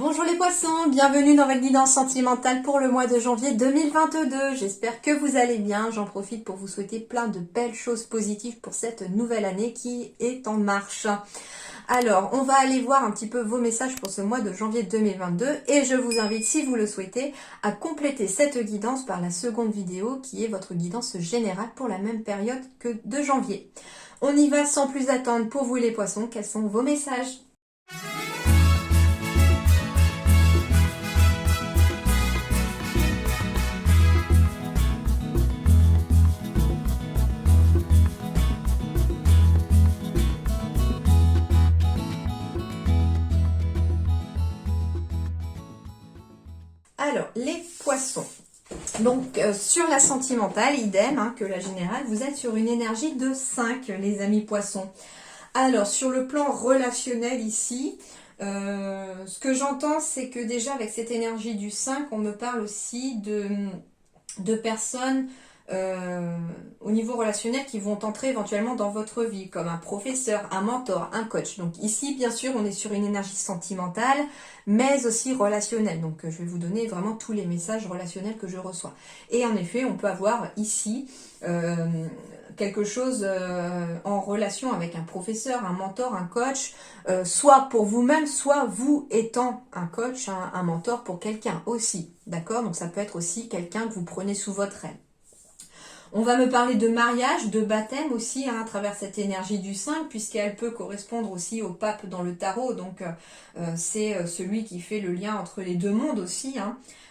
Bonjour les poissons, bienvenue dans votre guidance sentimentale pour le mois de janvier 2022. J'espère que vous allez bien. J'en profite pour vous souhaiter plein de belles choses positives pour cette nouvelle année qui est en marche. Alors, on va aller voir un petit peu vos messages pour ce mois de janvier 2022 et je vous invite, si vous le souhaitez, à compléter cette guidance par la seconde vidéo qui est votre guidance générale pour la même période que de janvier. On y va sans plus attendre pour vous les poissons. Quels sont vos messages ? Alors, les poissons. Donc, sur la sentimentale, idem que la générale, vous êtes sur une énergie de 5, les amis poissons. Alors, sur le plan relationnel ici, ce que j'entends, c'est que déjà avec cette énergie du 5, on me parle aussi de personnes au niveau relationnel qui vont entrer éventuellement dans votre vie, comme un professeur, un mentor, un coach. Donc ici, bien sûr, on est sur une énergie sentimentale, mais aussi relationnelle. Donc je vais vous donner vraiment tous les messages relationnels que je reçois. Et en effet, on peut avoir ici quelque chose en relation avec un professeur, un mentor, un coach, soit pour vous-même, soit vous étant un coach, un mentor pour quelqu'un aussi. D'accord ? Donc ça peut être aussi quelqu'un que vous prenez sous votre aile. On va me parler de mariage, de baptême aussi à travers cette énergie du 5 puisqu'elle peut correspondre aussi au pape dans le tarot. Donc c'est celui qui fait le lien entre les deux mondes aussi.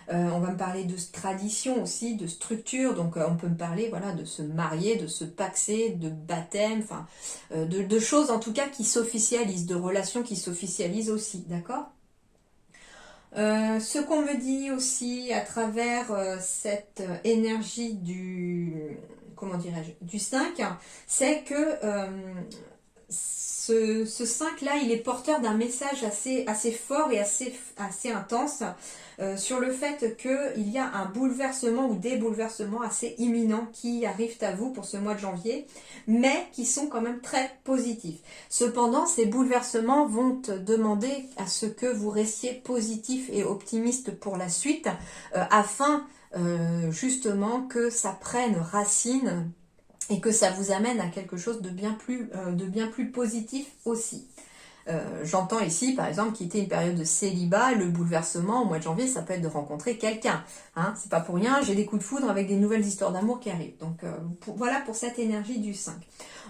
On va me parler de tradition aussi, de structure. Donc on peut me parler voilà, de se marier, de se paxer, de baptême, enfin de choses en tout cas qui s'officialisent, de relations qui s'officialisent aussi. D'accord ? Ce qu'on me dit aussi à travers cette énergie comment dirais-je, du 5, c'est que ce 5-là, il est porteur d'un message assez fort et assez intense sur le fait qu'il y a un bouleversement ou des bouleversements assez imminents qui arrivent à vous pour ce mois de janvier, mais qui sont quand même très positifs. Cependant, ces bouleversements vont te demander à ce que vous restiez positif et optimiste pour la suite, afin justement que ça prenne racine et que ça vous amène à quelque chose de bien plus positif aussi. J'entends ici, par exemple, quitter une période de célibat, le bouleversement au mois de janvier, ça peut être de rencontrer quelqu'un. C'est pas pour rien, j'ai des coups de foudre avec des nouvelles histoires d'amour qui arrivent. Donc voilà pour cette énergie du 5.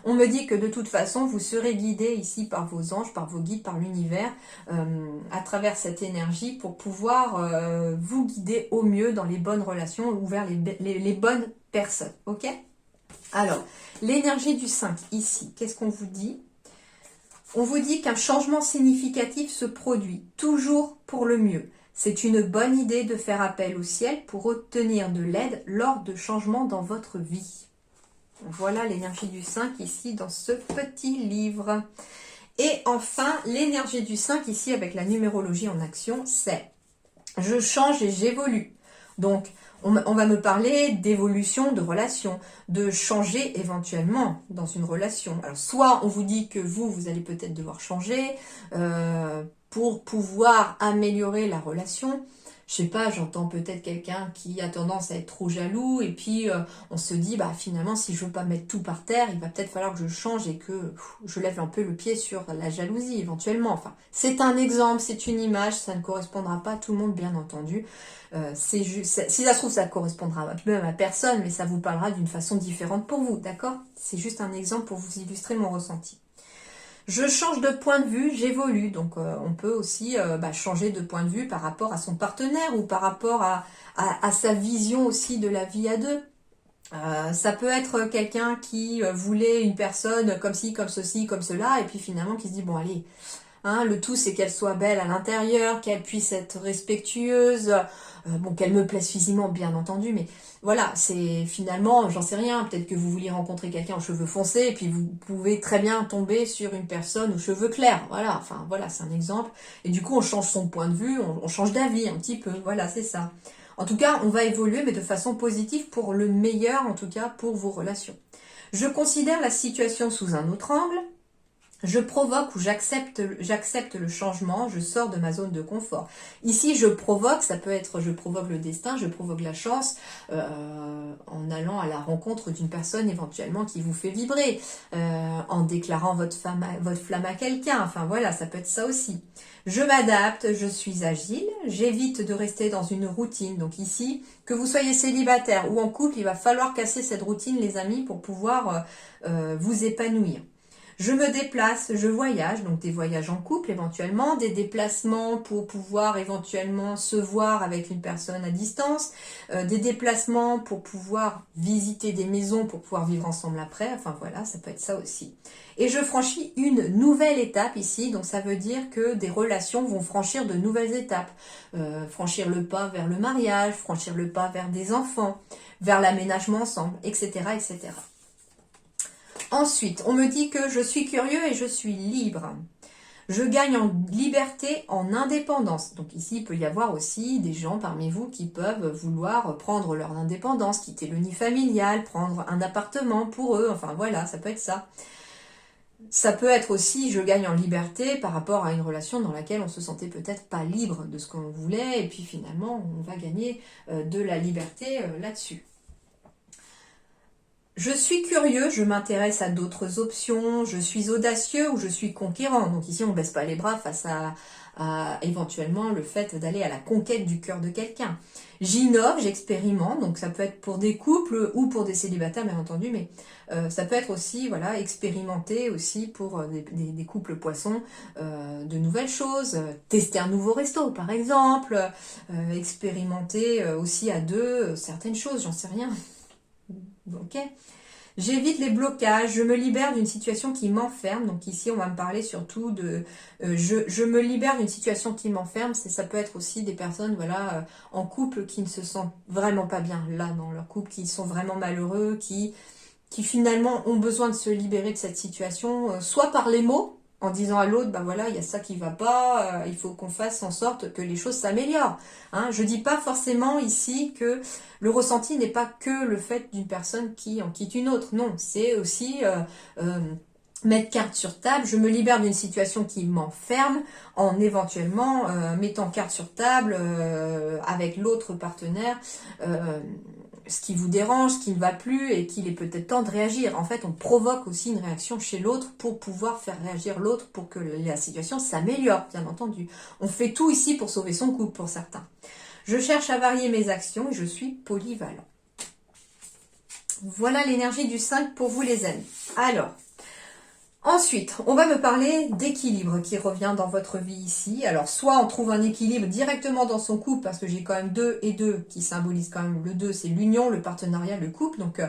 On me dit que de toute façon, vous serez guidé ici par vos anges, par vos guides, par l'univers, à travers cette énergie pour pouvoir vous guider au mieux dans les bonnes relations ou vers les bonnes personnes. Ok ? Alors, l'énergie du 5 ici, qu'est-ce qu'on vous dit ? On vous dit qu'un changement significatif se produit, toujours pour le mieux. C'est une bonne idée de faire appel au ciel pour obtenir de l'aide lors de changements dans votre vie. Voilà l'énergie du 5 ici dans ce petit livre. Et enfin, l'énergie du 5 ici avec la numérologie en action, c'est « je change et j'évolue ». Donc, on va me parler d'évolution de relation, de changer éventuellement dans une relation. Alors, soit on vous dit que vous allez peut-être devoir changer pour pouvoir améliorer la relation. Je sais pas, j'entends peut-être quelqu'un qui a tendance à être trop jaloux et puis on se dit, finalement, si je veux pas mettre tout par terre, il va peut-être falloir que je change et que je lève un peu le pied sur la jalousie éventuellement. Enfin, c'est un exemple, c'est une image, ça ne correspondra pas à tout le monde, bien entendu. C'est juste, si ça se trouve, ça correspondra même à personne, mais ça vous parlera d'une façon différente pour vous, d'accord ? C'est juste un exemple pour vous illustrer mon ressenti. Je change de point de vue, j'évolue. Donc on peut aussi changer de point de vue par rapport à son partenaire ou par rapport à sa vision aussi de la vie à deux. Ça peut être quelqu'un qui voulait une personne comme ci, comme ceci, comme cela, et puis finalement qui se dit, bon allez, le tout c'est qu'elle soit belle à l'intérieur, qu'elle puisse être respectueuse, qu'elle me plaise physiquement bien entendu, mais voilà, c'est finalement, j'en sais rien, peut-être que vous vouliez rencontrer quelqu'un aux cheveux foncés et puis vous pouvez très bien tomber sur une personne aux cheveux clairs, voilà, c'est un exemple, et du coup on change son point de vue, on change d'avis un petit peu, voilà, c'est ça. En tout cas, on va évoluer, mais de façon positive pour le meilleur, en tout cas pour vos relations. Je considère la situation sous un autre angle. Je provoque ou j'accepte le changement, je sors de ma zone de confort. Ici, je provoque, ça peut être je provoque le destin, je provoque la chance en allant à la rencontre d'une personne éventuellement qui vous fait vibrer, en déclarant votre flamme à quelqu'un. Enfin voilà, ça peut être ça aussi. Je m'adapte, je suis agile, j'évite de rester dans une routine. Donc ici, que vous soyez célibataire ou en couple, il va falloir casser cette routine, les amis, pour pouvoir vous épanouir. Je me déplace, je voyage, donc des voyages en couple éventuellement, des déplacements pour pouvoir éventuellement se voir avec une personne à distance, des déplacements pour pouvoir visiter des maisons, pour pouvoir vivre ensemble après, enfin voilà, ça peut être ça aussi. Et je franchis une nouvelle étape ici, donc ça veut dire que des relations vont franchir de nouvelles étapes. Franchir le pas vers le mariage, franchir le pas vers des enfants, vers l'aménagement ensemble, etc., etc. Ensuite, on me dit que je suis curieux et je suis libre. Je gagne en liberté, en indépendance. Donc ici, il peut y avoir aussi des gens parmi vous qui peuvent vouloir prendre leur indépendance, quitter le nid familial, prendre un appartement pour eux. Enfin voilà, ça peut être ça. Ça peut être aussi, je gagne en liberté par rapport à une relation dans laquelle on se sentait peut-être pas libre de ce qu'on voulait. Et puis finalement, on va gagner de la liberté là-dessus. Je suis curieux, je m'intéresse à d'autres options, je suis audacieux ou je suis conquérant. Donc ici, on ne baisse pas les bras face à éventuellement le fait d'aller à la conquête du cœur de quelqu'un. J'innove, j'expérimente, donc ça peut être pour des couples ou pour des célibataires, bien entendu, mais ça peut être aussi, voilà, expérimenter aussi pour des couples poissons de nouvelles choses, tester un nouveau resto, par exemple, expérimenter aussi à deux certaines choses, j'en sais rien. Ok. J'évite les blocages, je me libère d'une situation qui m'enferme. Donc ici, on va me parler surtout de je me libère d'une situation qui m'enferme. Ça peut être aussi des personnes voilà, en couple qui ne se sentent vraiment pas bien là dans leur couple, qui sont vraiment malheureux, qui finalement ont besoin de se libérer de cette situation, soit par les mots, en disant à l'autre, bah voilà, il y a ça qui va pas, il faut qu'on fasse en sorte que les choses s'améliorent. Hein, je dis pas forcément ici que le ressenti n'est pas que le fait d'une personne qui en quitte une autre. Non, c'est aussi mettre carte sur table. Je me libère d'une situation qui m'enferme en éventuellement mettant carte sur table avec l'autre partenaire. Ce qui vous dérange, ce qui ne va plus et qu'il est peut-être temps de réagir. En fait, on provoque aussi une réaction chez l'autre pour pouvoir faire réagir l'autre pour que la situation s'améliore, bien entendu. On fait tout ici pour sauver son couple pour certains. Je cherche à varier mes actions et je suis polyvalent. Voilà l'énergie du 5 pour vous les amis. Alors, ensuite, on va me parler d'équilibre qui revient dans votre vie ici. Alors, soit on trouve un équilibre directement dans son couple, parce que j'ai quand même 2 et 2 qui symbolisent quand même le 2, c'est l'union, le partenariat, le couple. Donc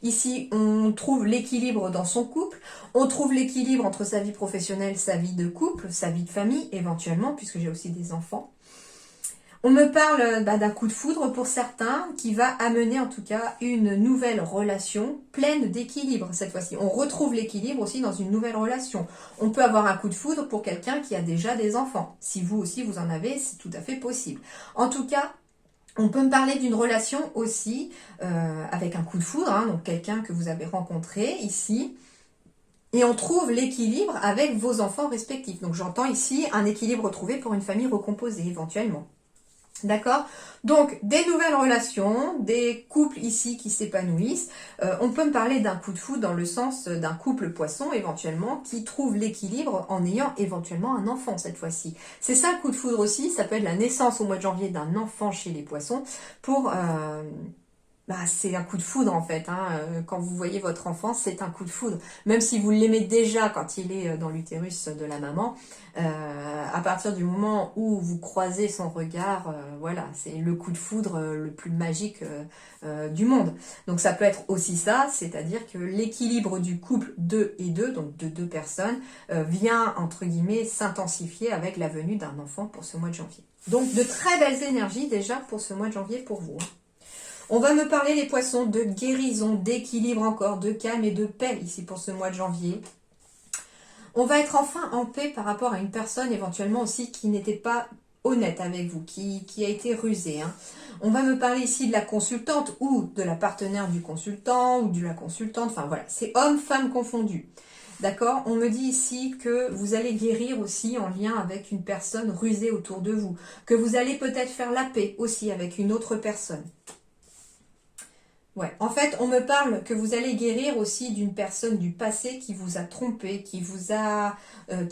ici, on trouve l'équilibre dans son couple. On trouve l'équilibre entre sa vie professionnelle, sa vie de couple, sa vie de famille, éventuellement, puisque j'ai aussi des enfants. On me parle d'un coup de foudre pour certains qui va amener en tout cas une nouvelle relation pleine d'équilibre cette fois-ci. On retrouve l'équilibre aussi dans une nouvelle relation. On peut avoir un coup de foudre pour quelqu'un qui a déjà des enfants. Si vous aussi vous en avez, c'est tout à fait possible. En tout cas, on peut me parler d'une relation aussi avec un coup de foudre, hein, donc quelqu'un que vous avez rencontré ici. Et on trouve l'équilibre avec vos enfants respectifs. Donc j'entends ici un équilibre trouvé pour une famille recomposée éventuellement. D'accord? Donc, des nouvelles relations, des couples ici qui s'épanouissent. On peut me parler d'un coup de foudre dans le sens d'un couple poisson, éventuellement, qui trouve l'équilibre en ayant éventuellement un enfant cette fois-ci. C'est ça le coup de foudre aussi, ça peut être la naissance au mois de janvier d'un enfant chez les poissons pour... c'est un coup de foudre en fait. Hein. Quand vous voyez votre enfant, c'est un coup de foudre. Même si vous l'aimez déjà quand il est dans l'utérus de la maman, à partir du moment où vous croisez son regard, voilà, c'est le coup de foudre le plus magique du monde. Donc ça peut être aussi ça, c'est-à-dire que l'équilibre du couple 2 et 2, donc de 2 personnes, vient entre guillemets s'intensifier avec la venue d'un enfant pour ce mois de janvier. Donc de très belles énergies déjà pour ce mois de janvier pour vous. Hein. On va me parler, les poissons, de guérison, d'équilibre encore, de calme et de paix ici pour ce mois de janvier. On va être enfin en paix par rapport à une personne éventuellement aussi qui n'était pas honnête avec vous, qui a été rusée. Hein. On va me parler ici de la consultante ou de la partenaire du consultant ou de la consultante. Enfin voilà, c'est homme-femme confondus. D'accord? On me dit ici que vous allez guérir aussi en lien avec une personne rusée autour de vous. Que vous allez peut-être faire la paix aussi avec une autre personne. Ouais, en fait, on me parle que vous allez guérir aussi d'une personne du passé qui vous a trompé, qui a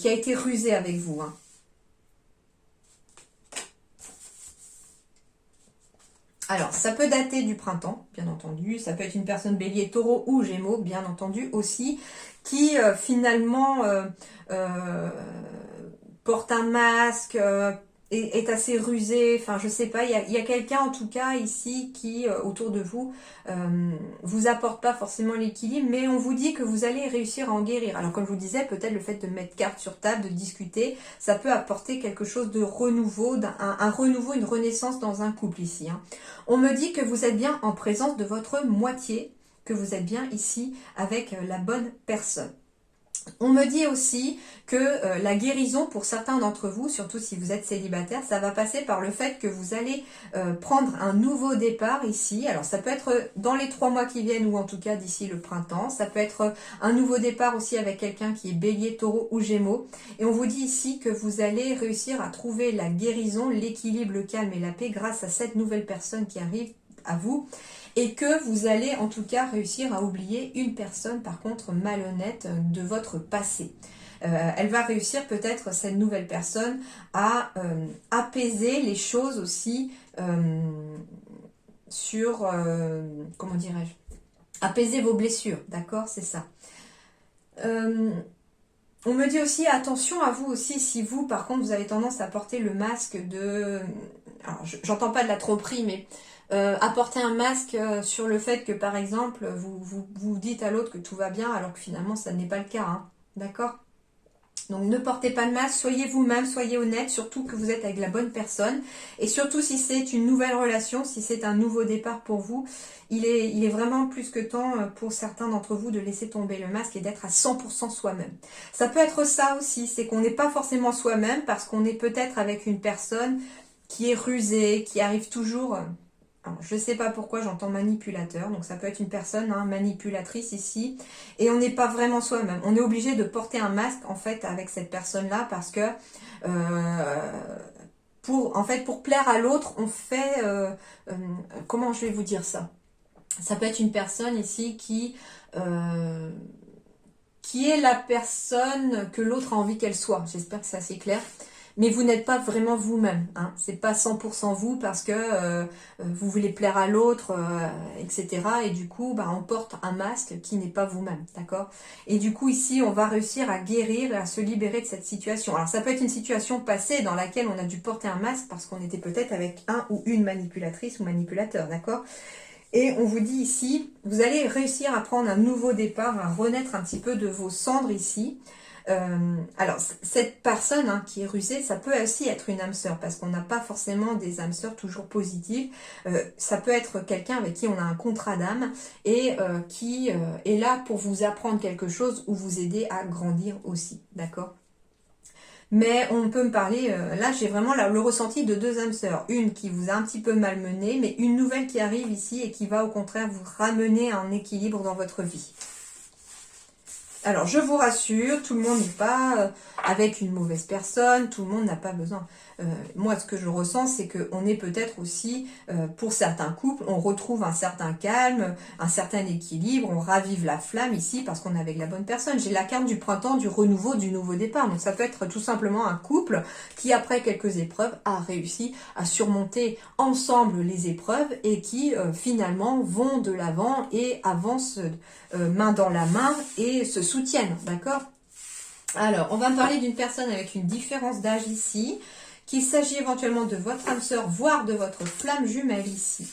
été rusée avec vous, hein. Alors, ça peut dater du printemps, bien entendu. Ça peut être une personne bélier, taureau ou gémeaux, bien entendu aussi, qui finalement porte un masque, est assez rusé. Enfin, je sais pas, il y a quelqu'un en tout cas ici qui, autour de vous, vous apporte pas forcément l'équilibre, mais on vous dit que vous allez réussir à en guérir. Alors, comme je vous disais, peut-être le fait de mettre carte sur table, de discuter, ça peut apporter quelque chose de renouveau, un renouveau, une renaissance dans un couple ici, hein. On me dit que vous êtes bien en présence de votre moitié, que vous êtes bien ici avec la bonne personne. On me dit aussi que la guérison pour certains d'entre vous, surtout si vous êtes célibataire, ça va passer par le fait que vous allez prendre un nouveau départ ici. Alors ça peut être dans les 3 mois qui viennent ou en tout cas d'ici le printemps. Ça peut être un nouveau départ aussi avec quelqu'un qui est bélier, taureau ou gémeaux. Et on vous dit ici que vous allez réussir à trouver la guérison, l'équilibre, le calme et la paix grâce à cette nouvelle personne qui arrive à vous. Et que vous allez en tout cas réussir à oublier une personne par contre malhonnête de votre passé. Elle va réussir peut-être cette nouvelle personne à apaiser les choses aussi sur, comment dirais-je, apaiser vos blessures, d'accord, c'est ça. On me dit aussi attention à vous aussi si vous par contre vous avez tendance à porter le masque de, alors j'entends pas de la tromperie mais apporter un masque sur le fait que par exemple vous dites à l'autre que tout va bien alors que finalement ça n'est pas le cas, hein. D'accord? Donc ne portez pas de masque, soyez vous-même, soyez honnête, surtout que vous êtes avec la bonne personne. Et surtout si c'est une nouvelle relation, si c'est un nouveau départ pour vous, il est vraiment plus que temps pour certains d'entre vous de laisser tomber le masque et d'être à 100% soi-même. Ça peut être ça aussi, c'est qu'on n'est pas forcément soi-même parce qu'on est peut-être avec une personne qui est rusée, qui arrive toujours... Alors, je ne sais pas pourquoi j'entends manipulateur, donc ça peut être une personne manipulatrice ici, et on n'est pas vraiment soi-même. On est obligé de porter un masque en fait avec cette personne-là parce que pour plaire à l'autre, on fait comment je vais vous dire ça? Ça peut être une personne ici qui est la personne que l'autre a envie qu'elle soit. J'espère que c'est assez clair. Mais vous n'êtes pas vraiment vous-même, hein. C'est pas 100% vous parce que vous voulez plaire à l'autre, etc. Et du coup, on porte un masque qui n'est pas vous-même, d'accord? Et du coup, ici, on va réussir à guérir et à se libérer de cette situation. Alors, ça peut être une situation passée dans laquelle on a dû porter un masque parce qu'on était peut-être avec un ou une manipulatrice ou manipulateur, d'accord? Et on vous dit ici, vous allez réussir à prendre un nouveau départ, à renaître un petit peu de vos cendres ici. Alors, cette personne qui est rusée, ça peut aussi être une âme sœur, parce qu'on n'a pas forcément des âmes sœurs toujours positives. Ça peut être quelqu'un avec qui on a un contrat d'âme et qui est là pour vous apprendre quelque chose ou vous aider à grandir aussi, d'accord? Mais on peut me parler, là j'ai vraiment le ressenti de 2 âmes sœurs. Une qui vous a un petit peu malmené, mais une nouvelle qui arrive ici et qui va au contraire vous ramener à un équilibre dans votre vie. Alors, je vous rassure, tout le monde n'est pas avec une mauvaise personne, tout le monde n'a pas besoin. Moi, ce que je ressens, c'est qu'on est peut-être aussi, pour certains couples, on retrouve un certain calme, un certain équilibre, on ravive la flamme ici parce qu'on est avec la bonne personne. J'ai la carte du printemps, du renouveau, du nouveau départ. Donc, ça peut être tout simplement un couple qui, après quelques épreuves, a réussi à surmonter ensemble les épreuves et qui, finalement, vont de l'avant et avancent main dans la main et se soutiennent, d'accord? Alors, on va me parler d'une personne avec une différence d'âge ici, qu'il s'agit éventuellement de votre âme sœur, voire de votre flamme jumelle ici.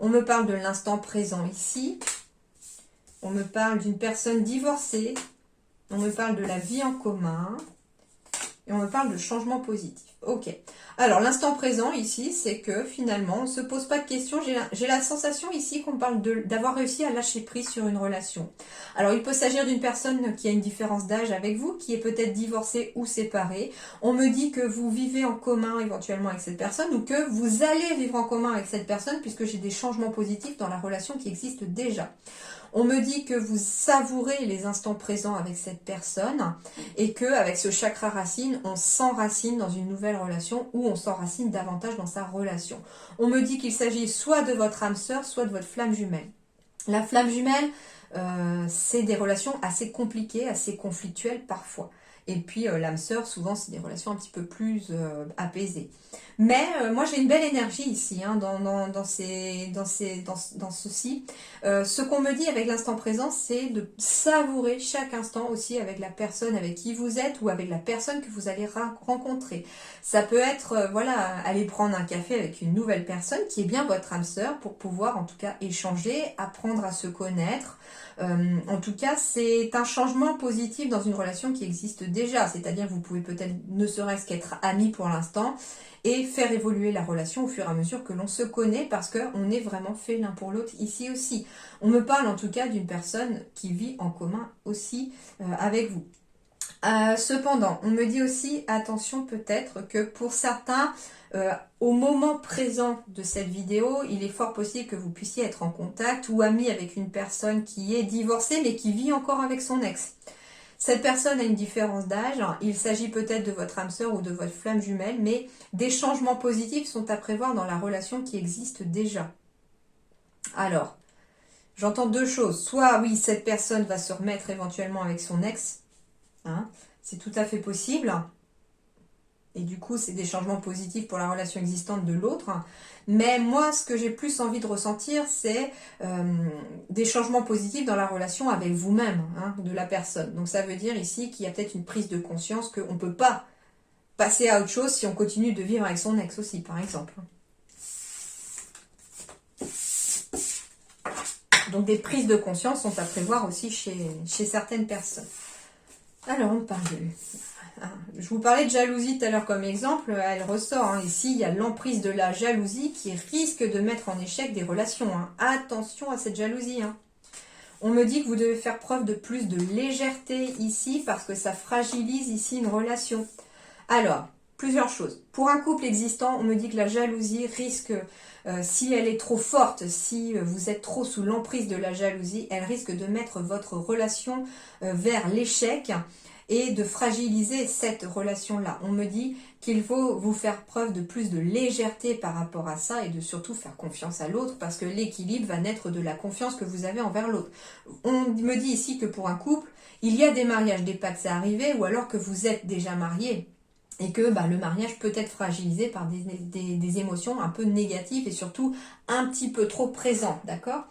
On me parle de l'instant présent ici. On me parle d'une personne divorcée. On me parle de la vie en commun. Et on me parle de changement positif. Ok. Alors, l'instant présent ici, c'est que finalement, on ne se pose pas de questions. J'ai la sensation ici qu'on parle d'avoir réussi à lâcher prise sur une relation. Alors, il peut s'agir d'une personne qui a une différence d'âge avec vous, qui est peut-être divorcée ou séparée. On me dit que vous vivez en commun éventuellement avec cette personne ou que vous allez vivre en commun avec cette personne puisque j'ai des changements positifs dans la relation qui existe déjà. On me dit que vous savourez les instants présents avec cette personne et que avec ce chakra racine, on s'enracine dans une nouvelle relation ou on s'enracine davantage dans sa relation. On me dit qu'il s'agit soit de votre âme sœur, soit de votre flamme jumelle. La flamme jumelle, c'est des relations assez compliquées, assez conflictuelles parfois. Et puis l'âme sœur, souvent, c'est des relations un petit peu plus apaisées. Mais moi, j'ai une belle énergie ici, hein, dans ceci. Ce qu'on me dit avec l'instant présent, c'est de savourer chaque instant aussi avec la personne avec qui vous êtes ou avec la personne que vous allez rencontrer. Ça peut être, voilà, aller prendre un café avec une nouvelle personne qui est bien votre âme sœur pour pouvoir en tout cas échanger, apprendre à se connaître. En tout cas, c'est un changement positif dans une relation qui existe déjà. C'est-à-dire que vous pouvez peut-être ne serait-ce qu'être amis pour l'instant et faire évoluer la relation au fur et à mesure que l'on se connaît parce qu'on est vraiment fait l'un pour l'autre ici aussi. On me parle en tout cas d'une personne qui vit en commun aussi avec vous. Cependant, on me dit aussi, attention peut-être que pour certains, au moment présent de cette vidéo, il est fort possible que vous puissiez être en contact ou ami avec une personne qui est divorcée mais qui vit encore avec son ex. Cette personne a une différence d'âge, il s'agit peut-être de votre âme sœur ou de votre flamme jumelle, mais des changements positifs sont à prévoir dans la relation qui existe déjà. Alors, j'entends deux choses. Soit, oui, cette personne va se remettre éventuellement avec son ex, hein, c'est tout à fait possible. Et du coup, c'est des changements positifs pour la relation existante de l'autre. Mais moi, ce que j'ai plus envie de ressentir, c'est des changements positifs dans la relation avec vous-même, hein, de la personne. Donc ça veut dire ici qu'il y a peut-être une prise de conscience qu'on ne peut pas passer à autre chose si on continue de vivre avec son ex aussi, par exemple. Donc des prises de conscience sont à prévoir aussi chez certaines personnes. Alors, on parle de... Je vous parlais de jalousie tout à l'heure comme exemple, elle ressort. Hein. Ici, il y a l'emprise de la jalousie qui risque de mettre en échec des relations. Hein. Attention à cette jalousie. Hein. On me dit que vous devez faire preuve de plus de légèreté ici parce que ça fragilise ici une relation. Alors, plusieurs choses. Pour un couple existant, on me dit que la jalousie risque, si elle est trop forte, si vous êtes trop sous l'emprise de la jalousie, elle risque de mettre votre relation vers l'échec et de fragiliser cette relation-là. On me dit qu'il faut vous faire preuve de plus de légèreté par rapport à ça et de surtout faire confiance à l'autre parce que l'équilibre va naître de la confiance que vous avez envers l'autre. On me dit ici que pour un couple, il y a des mariages, des pactes à arriver ou alors que vous êtes déjà marié et que le mariage peut être fragilisé par des émotions un peu négatives et surtout un petit peu trop présentes, d'accord ?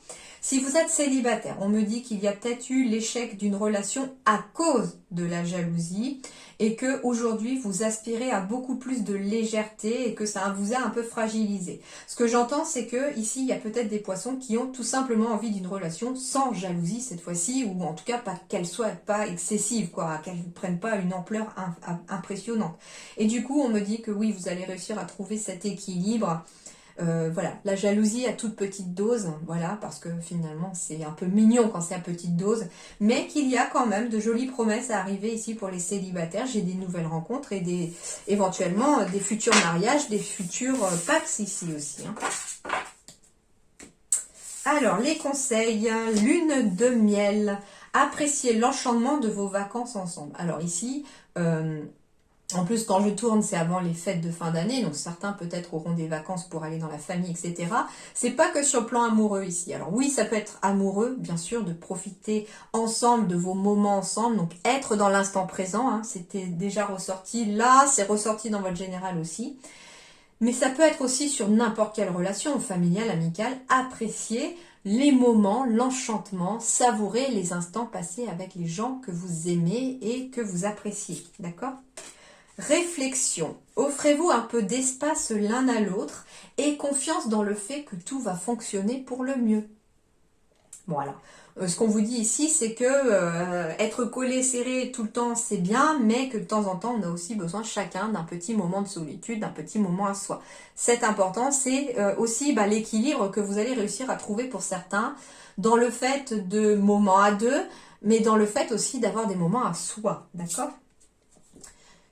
Si vous êtes célibataire, on me dit qu'il y a peut-être eu l'échec d'une relation à cause de la jalousie et que aujourd'hui vous aspirez à beaucoup plus de légèreté et que ça vous a un peu fragilisé. Ce que j'entends, c'est que ici il y a peut-être des poissons qui ont tout simplement envie d'une relation sans jalousie cette fois-ci, ou en tout cas pas qu'elle soit pas excessive, quoi, qu'elle ne prenne pas une ampleur impressionnante. Et du coup, on me dit que oui, vous allez réussir à trouver cet équilibre. Voilà, la jalousie à toute petite dose, voilà, parce que finalement c'est un peu mignon quand c'est à petite dose, mais qu'il y a quand même de jolies promesses à arriver ici pour les célibataires. J'ai des nouvelles rencontres et éventuellement des futurs mariages, des futurs pactes ici aussi. Hein. Alors, les conseils, lune de miel, appréciez l'enchantement de vos vacances ensemble. Alors ici... en plus, quand je tourne, c'est avant les fêtes de fin d'année, donc certains peut-être auront des vacances pour aller dans la famille, etc. C'est pas que sur le plan amoureux ici. Alors oui, ça peut être amoureux, bien sûr, de profiter ensemble de vos moments ensemble, donc être dans l'instant présent, hein, c'était déjà ressorti là, c'est ressorti dans votre général aussi. Mais ça peut être aussi sur n'importe quelle relation, familiale, amicale, apprécier les moments, l'enchantement, savourer les instants passés avec les gens que vous aimez et que vous appréciez, d'accord ? Réflexion. Offrez-vous un peu d'espace l'un à l'autre et confiance dans le fait que tout va fonctionner pour le mieux. Voilà. Ce qu'on vous dit ici, c'est que être collé, serré tout le temps, c'est bien, mais que de temps en temps, on a aussi besoin chacun d'un petit moment de solitude, d'un petit moment à soi. C'est important, c'est aussi l'équilibre que vous allez réussir à trouver pour certains dans le fait de moments à deux, mais dans le fait aussi d'avoir des moments à soi, d'accord?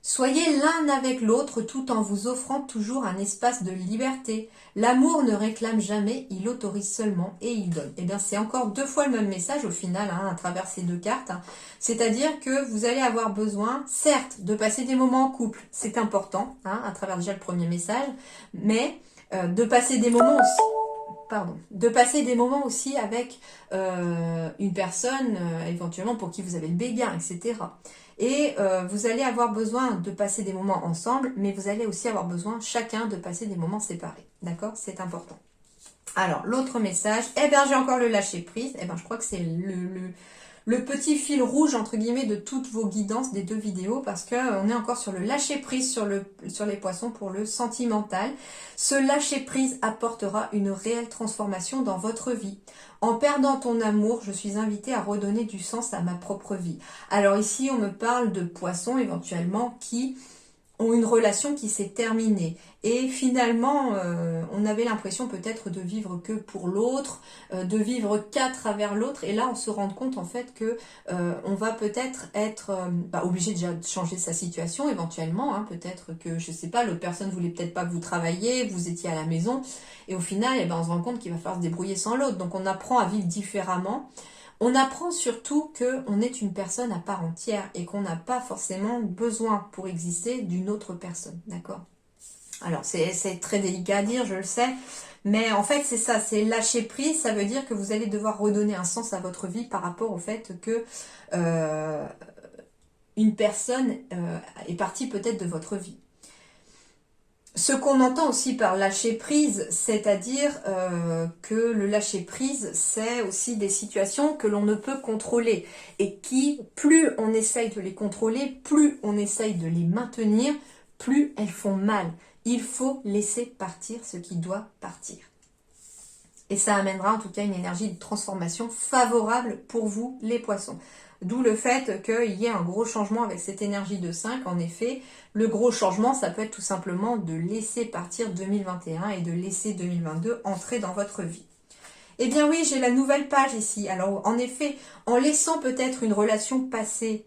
Soyez l'un avec l'autre tout en vous offrant toujours un espace de liberté. L'amour ne réclame jamais, il autorise seulement et il donne. Eh bien, c'est encore deux fois le même message au final, à travers ces deux cartes. C'est-à-dire que vous allez avoir besoin, certes, de passer des moments en couple, c'est important, à travers déjà le premier message, mais de passer des moments aussi. Pardon, de passer des moments aussi avec une personne, éventuellement pour qui vous avez le béguin, etc. Et vous allez avoir besoin de passer des moments ensemble, mais vous allez aussi avoir besoin chacun de passer des moments séparés. D'accord? C'est important. Alors, l'autre message, j'ai encore le lâcher prise. Je crois que c'est le petit fil rouge, entre guillemets, de toutes vos guidances des deux vidéos, parce qu'on est encore sur le lâcher prise sur les poissons pour le sentimental. Ce lâcher prise apportera une réelle transformation dans votre vie. En perdant ton amour, je suis invitée à redonner du sens à ma propre vie. Alors ici, on me parle de poissons éventuellement qui ont une relation qui s'est terminée. Et finalement, on avait l'impression peut-être de vivre que pour l'autre, de vivre qu'à travers l'autre. Et là, on se rend compte en fait que on va peut-être être, obligé déjà de changer sa situation éventuellement. Peut-être que, je sais pas, l'autre personne voulait peut-être pas que vous travailliez, vous étiez à la maison. Et au final, on se rend compte qu'il va falloir se débrouiller sans l'autre. Donc on apprend à vivre différemment. On apprend surtout qu'on est une personne à part entière et qu'on n'a pas forcément besoin pour exister d'une autre personne, d'accord? Alors c'est très délicat à dire, je le sais, mais en fait c'est ça, c'est lâcher prise, ça veut dire que vous allez devoir redonner un sens à votre vie par rapport au fait que une personne est partie peut-être de votre vie. Ce qu'on entend aussi par lâcher prise, c'est-à-dire que le lâcher prise, c'est aussi des situations que l'on ne peut contrôler et qui, plus on essaye de les contrôler, plus on essaye de les maintenir, plus elles font mal. Il faut laisser partir ce qui doit partir. Et ça amènera en tout cas une énergie de transformation favorable pour vous, les poissons. D'où le fait qu'il y ait un gros changement avec cette énergie de 5. En effet, le gros changement, ça peut être tout simplement de laisser partir 2021 et de laisser 2022 entrer dans votre vie. Eh bien oui, j'ai la nouvelle page ici. Alors en effet, en laissant peut-être une relation passée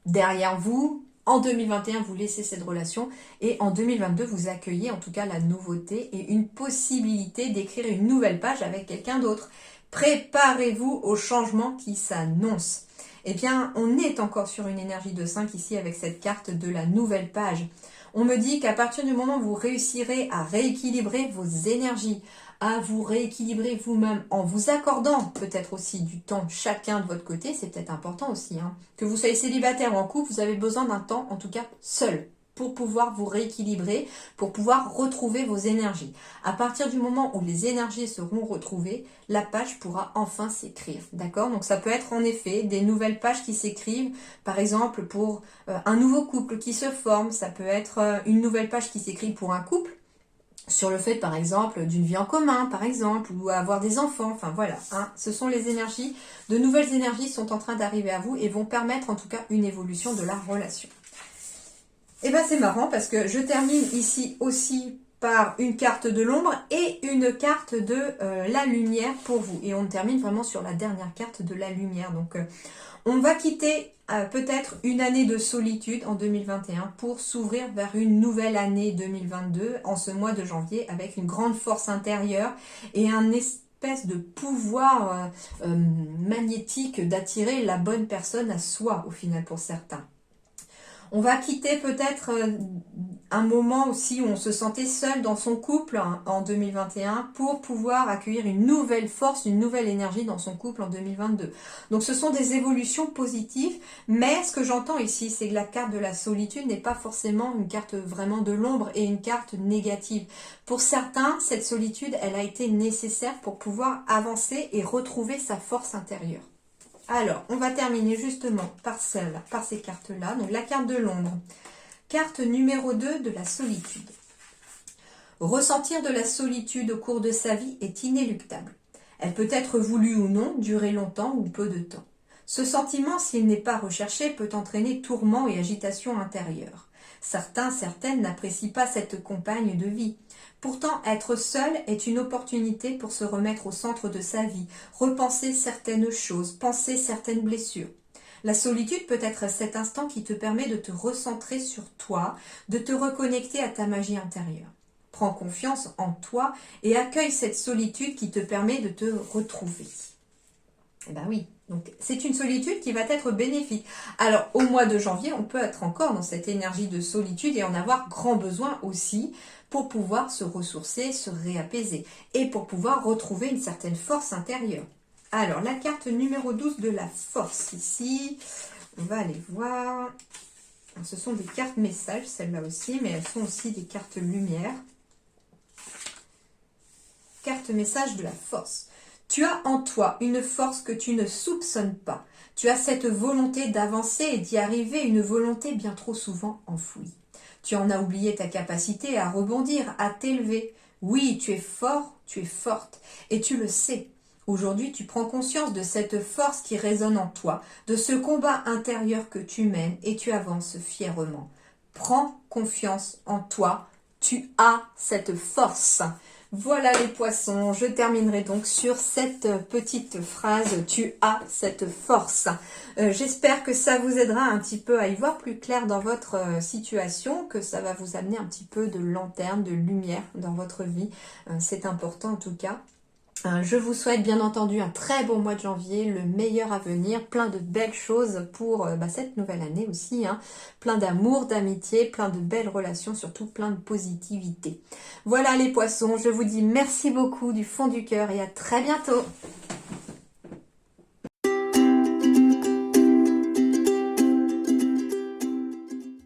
derrière vous, en 2021, vous laissez cette relation et en 2022, vous accueillez en tout cas la nouveauté et une possibilité d'écrire une nouvelle page avec quelqu'un d'autre. Préparez-vous au changement qui s'annonce. Eh bien, on est encore sur une énergie de 5 ici avec cette carte de la nouvelle page. On me dit qu'à partir du moment où vous réussirez à rééquilibrer vos énergies, à vous rééquilibrer vous-même en vous accordant peut-être aussi du temps chacun de votre côté, c'est peut-être important aussi. Que vous soyez célibataire ou en couple, vous avez besoin d'un temps, en tout cas seul, pour pouvoir vous rééquilibrer, pour pouvoir retrouver vos énergies. À partir du moment où les énergies seront retrouvées, la page pourra enfin s'écrire. D'accord? Donc ça peut être en effet des nouvelles pages qui s'écrivent, par exemple pour un nouveau couple qui se forme, ça peut être une nouvelle page qui s'écrit pour un couple, sur le fait par exemple d'une vie en commun par exemple, ou avoir des enfants, enfin voilà, ce sont les énergies, de nouvelles énergies sont en train d'arriver à vous et vont permettre en tout cas une évolution de la relation. Et c'est marrant parce que je termine ici aussi par une carte de l'ombre et une carte de la lumière pour vous. Et on termine vraiment sur la dernière carte de la lumière. Donc on va quitter peut-être une année de solitude en 2021 pour s'ouvrir vers une nouvelle année 2022 en ce mois de janvier avec une grande force intérieure et un espèce de pouvoir magnétique d'attirer la bonne personne à soi au final pour certains. On va quitter peut-être un moment aussi où on se sentait seul dans son couple en 2021 pour pouvoir accueillir une nouvelle force, une nouvelle énergie dans son couple en 2022. Donc ce sont des évolutions positives, mais ce que j'entends ici, c'est que la carte de la solitude n'est pas forcément une carte vraiment de l'ombre et une carte négative. Pour certains, cette solitude, elle a été nécessaire pour pouvoir avancer et retrouver sa force intérieure. Alors, on va terminer justement par celle-là, par ces cartes-là. Donc, la carte de l'ombre. Carte numéro 2 de la solitude. Ressentir de la solitude au cours de sa vie est inéluctable. Elle peut être voulue ou non, durer longtemps ou peu de temps. Ce sentiment, s'il n'est pas recherché, peut entraîner tourment et agitation intérieure. Certains, certaines n'apprécient pas cette compagne de vie. Pourtant, être seul est une opportunité pour se remettre au centre de sa vie, repenser certaines choses, penser certaines blessures. La solitude peut être cet instant qui te permet de te recentrer sur toi, de te reconnecter à ta magie intérieure. Prends confiance en toi et accueille cette solitude qui te permet de te retrouver. Eh ben oui, donc c'est une solitude qui va être bénéfique. Alors au mois de janvier, on peut être encore dans cette énergie de solitude et en avoir grand besoin aussi pour pouvoir se ressourcer, se réapaiser et pour pouvoir retrouver une certaine force intérieure. Alors la carte numéro 12 de la force ici, on va aller voir. Ce sont des cartes messages, celles-là aussi, mais elles sont aussi des cartes lumière. Carte message de la force. Tu as en toi une force que tu ne soupçonnes pas. Tu as cette volonté d'avancer et d'y arriver, une volonté bien trop souvent enfouie. Tu en as oublié ta capacité à rebondir, à t'élever. Oui, tu es fort, tu es forte, et tu le sais. Aujourd'hui, tu prends conscience de cette force qui résonne en toi, de ce combat intérieur que tu mènes, et tu avances fièrement. Prends confiance en toi, tu as cette force. Voilà les poissons, je terminerai donc sur cette petite phrase « Tu as cette force ». J'espère que ça vous aidera un petit peu à y voir plus clair dans votre situation, que ça va vous amener un petit peu de lanterne, de lumière dans votre vie. C'est important en tout cas. Je vous souhaite bien entendu un très bon mois de janvier, le meilleur à venir, plein de belles choses pour cette nouvelle année aussi, hein. Plein d'amour, d'amitié, plein de belles relations, surtout plein de positivité. Voilà les poissons, je vous dis merci beaucoup du fond du cœur et à très bientôt.